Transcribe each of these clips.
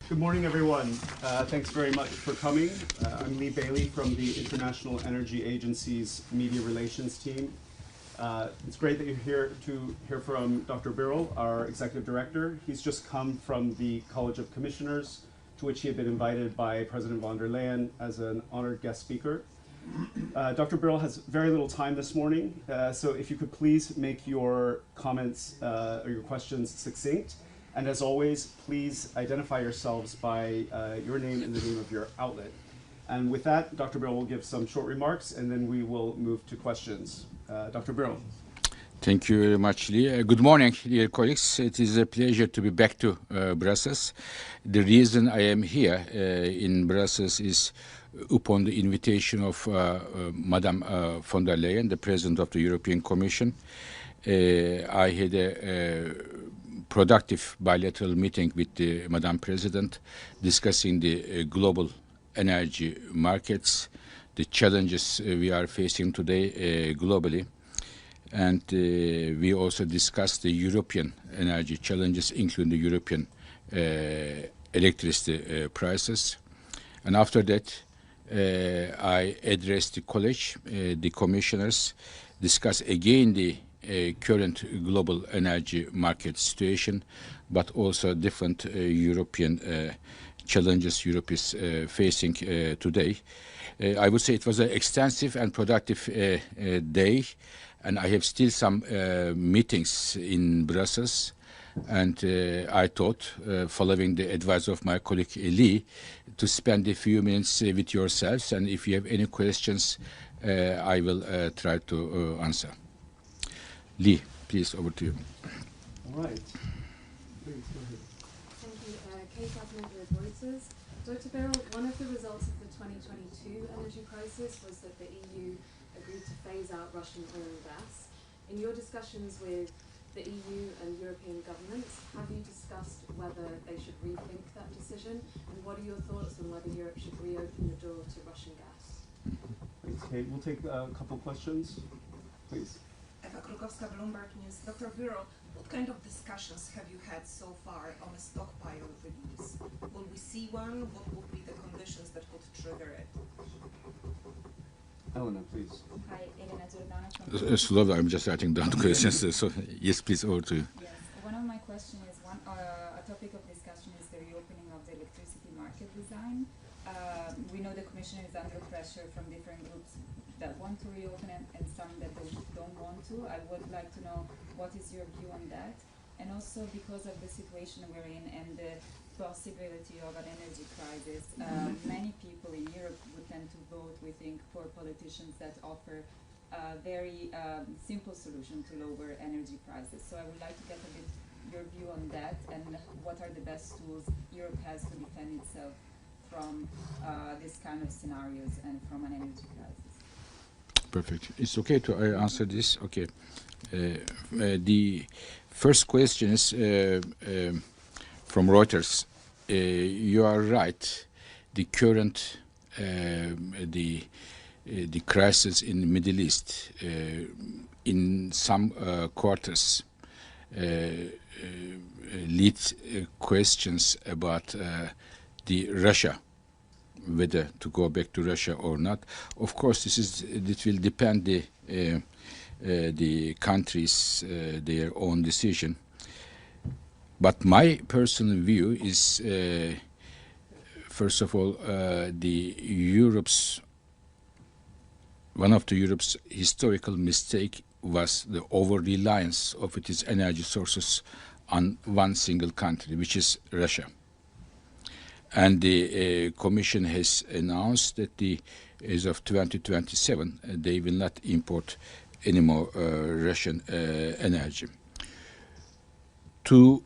Good morning, everyone. Thanks very much for coming. I'm Lee Bailey from the International Energy Agency's Media Relations team. It's great that you're here to hear from Dr. Birol, our Executive Director. He's just come from the College of Commissioners, to which he had been invited by President von der Leyen as an honored guest speaker. Dr. Birol has very little time this morning, so if you could please make your comments or your questions succinct. And as always, please identify yourselves by your name and the name of your outlet. And with that, Dr. Birol will give some short remarks, and then we will move to questions. Dr. Birol. Thank you very much, Lee. Good morning, dear colleagues. It is a pleasure to be back to Brussels. The reason I am here in Brussels is upon the invitation of Madame von der Leyen, the President of the European Commission. I had a productive bilateral meeting with the Madam President discussing the global energy markets, the challenges we are facing today globally, and we also discussed the European energy challenges, including the European electricity prices. And after that, I addressed the college, the commissioners, discuss again the current global energy market situation, but also different European challenges Europe is facing today. I would say it was an extensive and productive day, and I have still some meetings in Brussels, and I thought, following the advice of my colleague Lee, to spend a few minutes with yourselves, and if you have any questions, I will try to answer. Lee, please, over to you. All right. Please, go ahead. Thank you. Kate Adnan with Reuters. Dr. Birol, one of the results of the 2022 energy crisis was that the EU agreed to phase out Russian oil and gas. In your discussions with the EU and European governments, have you discussed whether they should rethink that decision? And what are your thoughts on whether Europe should reopen the door to Russian gas? Thanks, Kate. We'll take a couple questions, please. Ewa Krukowska, Bloomberg News. Dr. Birol, what kind of discussions have you had so far on a stockpile release? Will we see one? What would be the conditions that could trigger it? Elena, please. Hi, Elena Giordano from... Slowly, I'm just writing down the questions. So, yes, please, over to you. Yes, one of my questions is, a topic of discussion is the reopening of the electricity market design. We know the Commission is under pressure from different groups that want to reopen it and some that don't want to. I would like to know what is your view on that, and also because of the situation we're in and the possibility of an energy crisis, many people in Europe would tend to vote, we think, for politicians that offer a very simple solution to lower energy prices. So I would like to get a bit your view on that, and what are the best tools Europe has to defend itself from this kind of scenarios and from an energy crisis. Perfect. It's okay to answer this. Okay. The first question is from Reuters. You are right. The current the crisis in the Middle East in some quarters leads questions about the Russia, whether to go back to Russia or not. Of course, this will depend the countries their own decision. But my personal view is, first of all, one of the Europe's historical mistake was the over-reliance of its energy sources on one single country, which is Russia. And the Commission has announced that as of 2027, they will not import any more Russian energy. To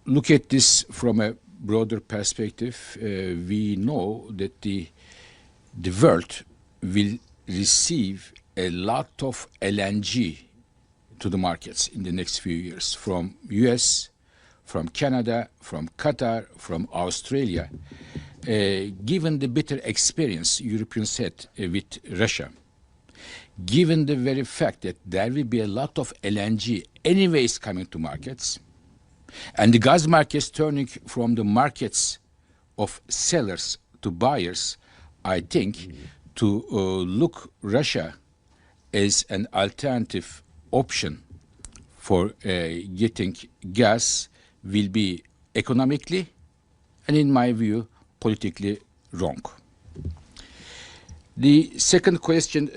look at this from a broader perspective, we know that the world will receive a lot of LNG to the markets in the next few years from US, from Canada, from Qatar, from Australia. Given the bitter experience Europeans had with Russia, given the very fact that there will be a lot of LNG anyways coming to markets, And the gas markets turning from the markets of sellers to buyers, I think, to look Russia as an alternative option for getting gas will be economically and, in my view, politically wrong. The second question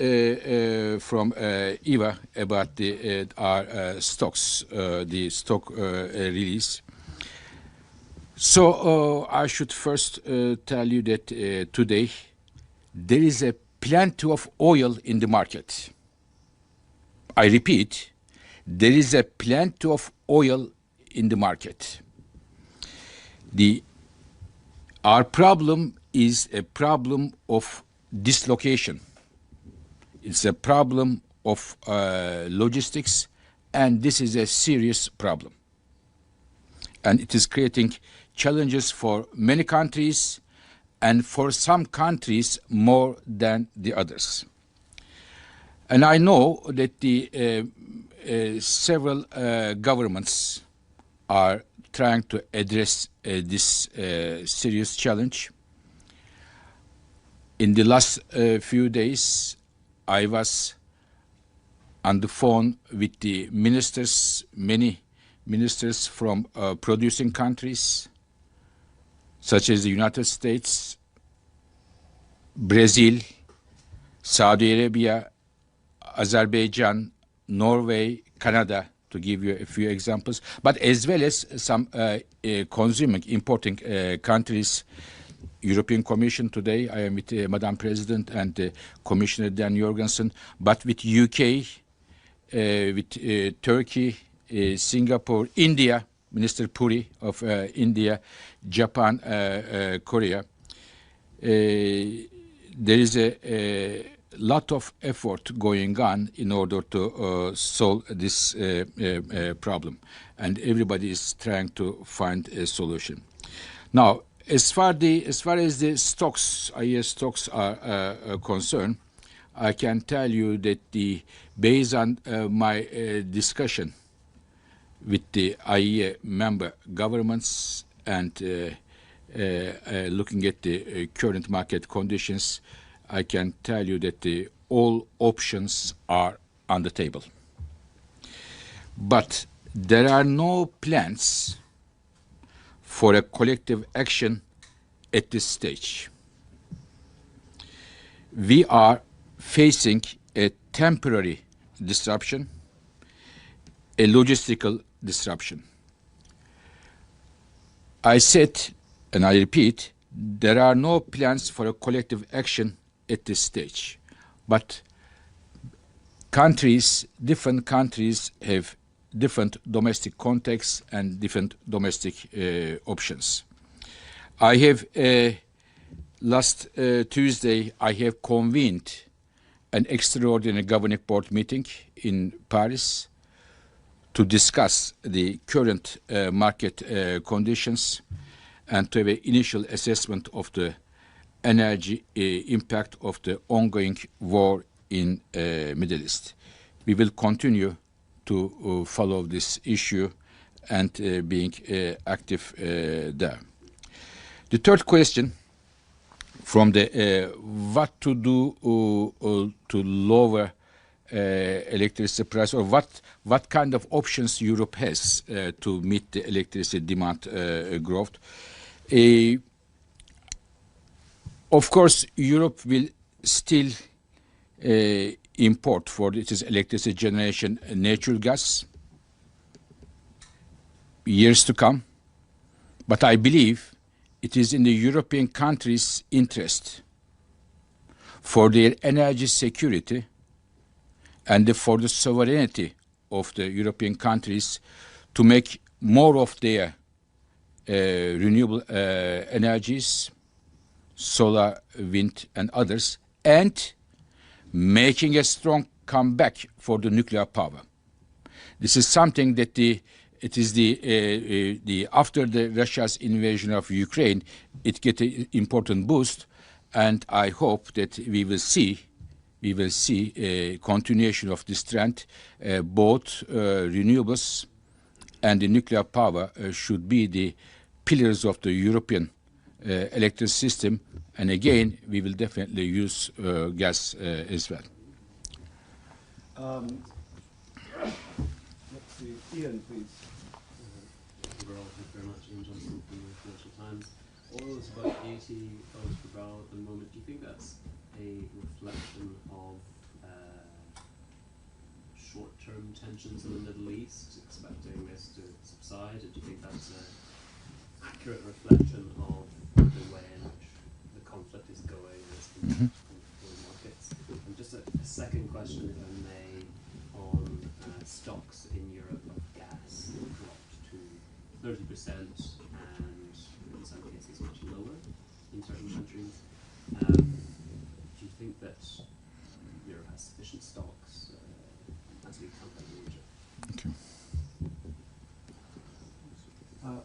from Eva about our stocks, the stock release. So I should first tell you that today there is a plenty of oil in the market. I repeat, there is a plenty of oil in the market. Our problem is a problem of dislocation. It's a problem of logistics, and this is a serious problem. And it is creating challenges for many countries, and for some countries more than the others. And I know that the several governments are trying to address this serious challenge. In the last few days, I was on the phone with the ministers, many ministers from producing countries, such as the United States, Brazil, Saudi Arabia, Azerbaijan, Norway, Canada, to give you a few examples, but as well as some consuming, importing countries. European Commission today, I am with Madam President and Commissioner Dan Jorgensen, but with UK, with Turkey, Singapore, India, Minister Puri of India, Japan, Korea. There is a lot of effort going on in order to solve this problem, and everybody is trying to find a solution. Now, as far as the stocks, Iea stocks are concerned, I can tell you that based on my discussion with the Iea member governments and looking at the current market conditions, I can tell you that all options are on the table. But there are no plans for a collective action at this stage. We are facing a temporary disruption, a logistical disruption. I said, and I repeat, there are no plans for a collective action at this stage. But different countries have different domestic contexts and different domestic options. I have, last Tuesday, I have convened an extraordinary governing board meeting in Paris to discuss the current market conditions and to have an initial assessment of the energy impact of the ongoing war in Middle East. We will continue to follow this issue and being active there. The third question from the what to do to lower electricity price, or what kind of options Europe has to meet the electricity demand growth. Of course, Europe will still import for its electricity generation natural gas years to come. But I believe it is in the European countries' interest for their energy security and for the sovereignty of the European countries to make more of their renewable energies, solar, wind, and others, and making a strong comeback for the nuclear power. This is something that after the Russia's invasion of Ukraine, it get an important boost, and I hope that we will see a continuation of this trend, both renewables and the nuclear power should be the pillars of the European electric system. And again, we will definitely use gas as well. Let's see, Ian, please. Thank you very much. Ian Johnson from the Financial Times. Oil is about $80 per barrel at the moment. Do you think that's a reflection of short-term tensions in the Middle East, expecting this to subside? Or do you think that's an accurate reflection of the way in which the conflict is going in its oil markets? And just a second question, if I may, on stocks in Europe of gas dropped to 30%, and in some cases much lower in certain countries. Do you think that Europe has sufficient stocks as we come out of the region? Okay.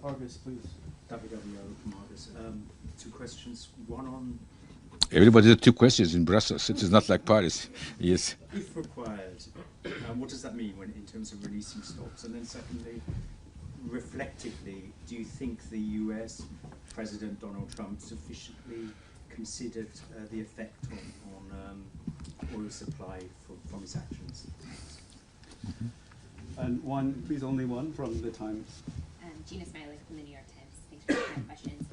Argus, please. from Argus. Two questions. One on Everybody has 2 questions in Brussels. It is not like Paris. Yes. if required, what does that mean in terms of releasing stocks? And then secondly, reflectively, do you think the US President Donald Trump sufficiently considered the effect on oil supply from his actions? And one, please, only one from the Times. Gina Smiley from the New York Times. Thanks for taking my questions.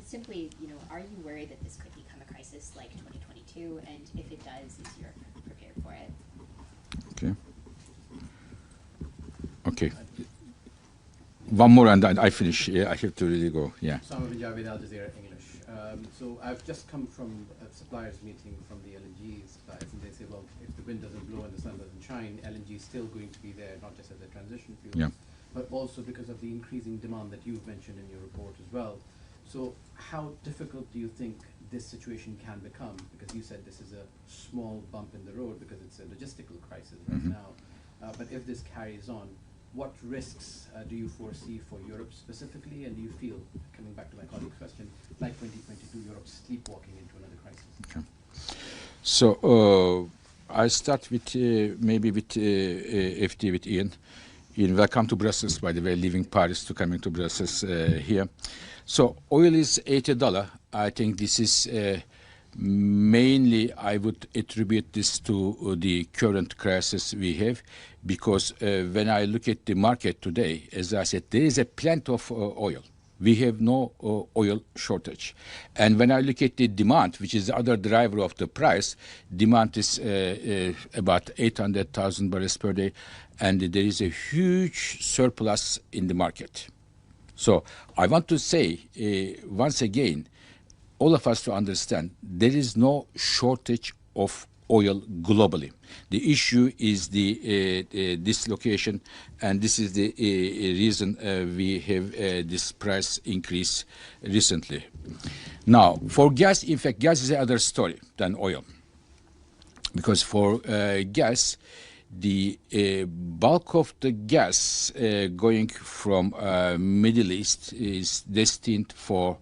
Simply, are you worried that this could become a crisis like 2022? And if it does, is Europe prepared for it? Okay. Okay. One more and I finish. Yeah, I have to really go. Yeah. Sama bin Javid, Al Jazeera English. So I've just come from a suppliers meeting from the LNG suppliers, and they say, well, if the wind doesn't blow and the sun doesn't shine, LNG is still going to be there, not just as a transition fuel, Yeah. but also because of the increasing demand that you've mentioned in your report as well. So how difficult do you think this situation can become? Because you said this is a small bump in the road because it's a logistical crisis right now. But if this carries on, what risks do you foresee for Europe specifically? And do you feel, coming back to my colleague's question, like 2022, Europe sleepwalking into another crisis? Okay. So I start with maybe with FD with Ian. Ian, welcome to Brussels, by the way, leaving Paris to coming to Brussels here. So oil is $80. I think this is mainly, I would attribute this to the current crisis we have, because when I look at the market today, as I said, there is a plenty of oil. We have no oil shortage. And when I look at the demand, which is the other driver of the price, demand is about 800,000 barrels per day, and there is a huge surplus in the market. So I want to say, once again, all of us to understand, there is no shortage of oil globally. The issue is the dislocation, and this is the reason we have this price increase recently. Now, for gas, in fact, gas is another story than oil, because for gas, the bulk of the gas going from Middle East is destined for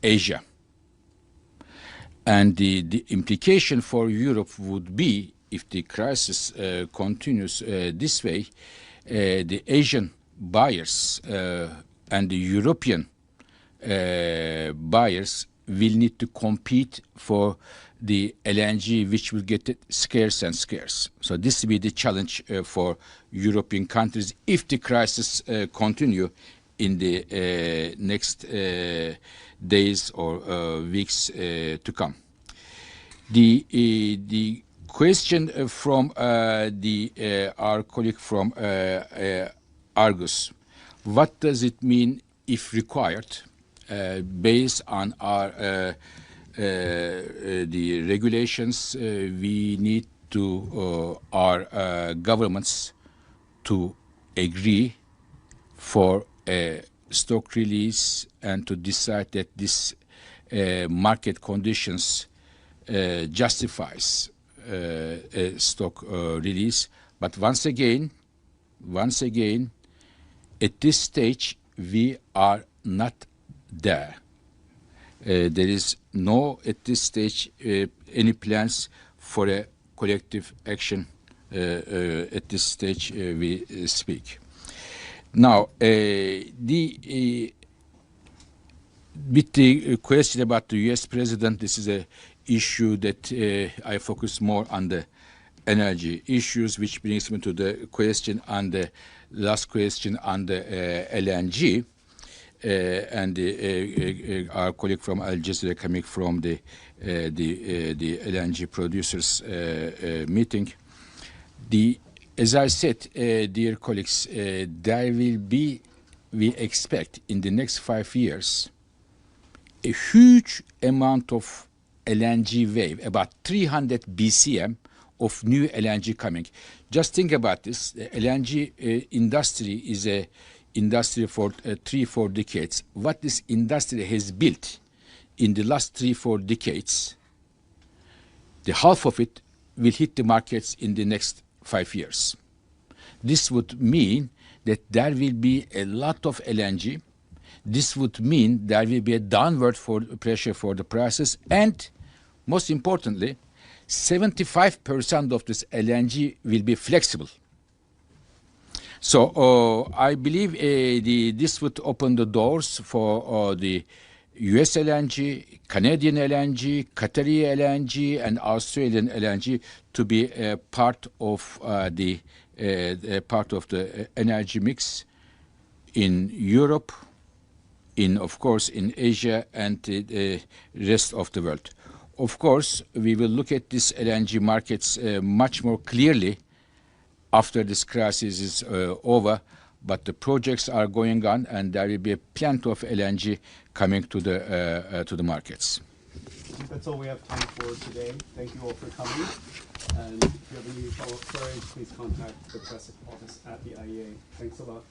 Asia. And the implication for Europe would be, if the crisis continues this way, the Asian buyers and the European buyers will need to compete for the LNG, which will get scarce and scarce. So this will be the challenge for European countries if the crisis continue in the next days or weeks to come. The question from our colleague from Argus, what does it mean if required, based on our the regulations? We need to our governments to agree for a stock release and to decide that this market conditions justifies a stock release. But once again, at this stage, we are not there. There is no, at this stage, any plans for a collective action at this stage we speak. Now, with the question about the U.S. president, this is a issue that I focus more on the energy issues, which brings me to the question on the last question on the LNG. And our colleague from Al Jazeera coming from the LNG producers meeting. As I said, dear colleagues, there will be, we expect in the next 5 years, a huge amount of LNG wave, about 300 BCM of new LNG coming. Just think about this. The LNG industry is a industry for 3-4 decades. What this industry has built in the last 3-4 decades, the half of it will hit the markets in the next 5 years. This would mean that there will be a lot of LNG. This would mean there will be a downward pressure for the prices, and most importantly, 75% of this LNG will be flexible. So I believe this would open the doors for the US LNG, Canadian LNG, Qatari LNG, and Australian LNG to be a part of the energy mix in Europe, of course, in Asia and the rest of the world. Of course, we will look at these LNG markets much more clearly after this crisis is over, but the projects are going on, and there will be plenty of LNG coming to the markets. I think that's all we have time for today. Thank you all for coming. And if you have any follow-up queries, please contact the press office at the IEA. Thanks a lot.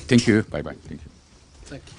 Thank you. Bye-bye. Thank you. Thank you.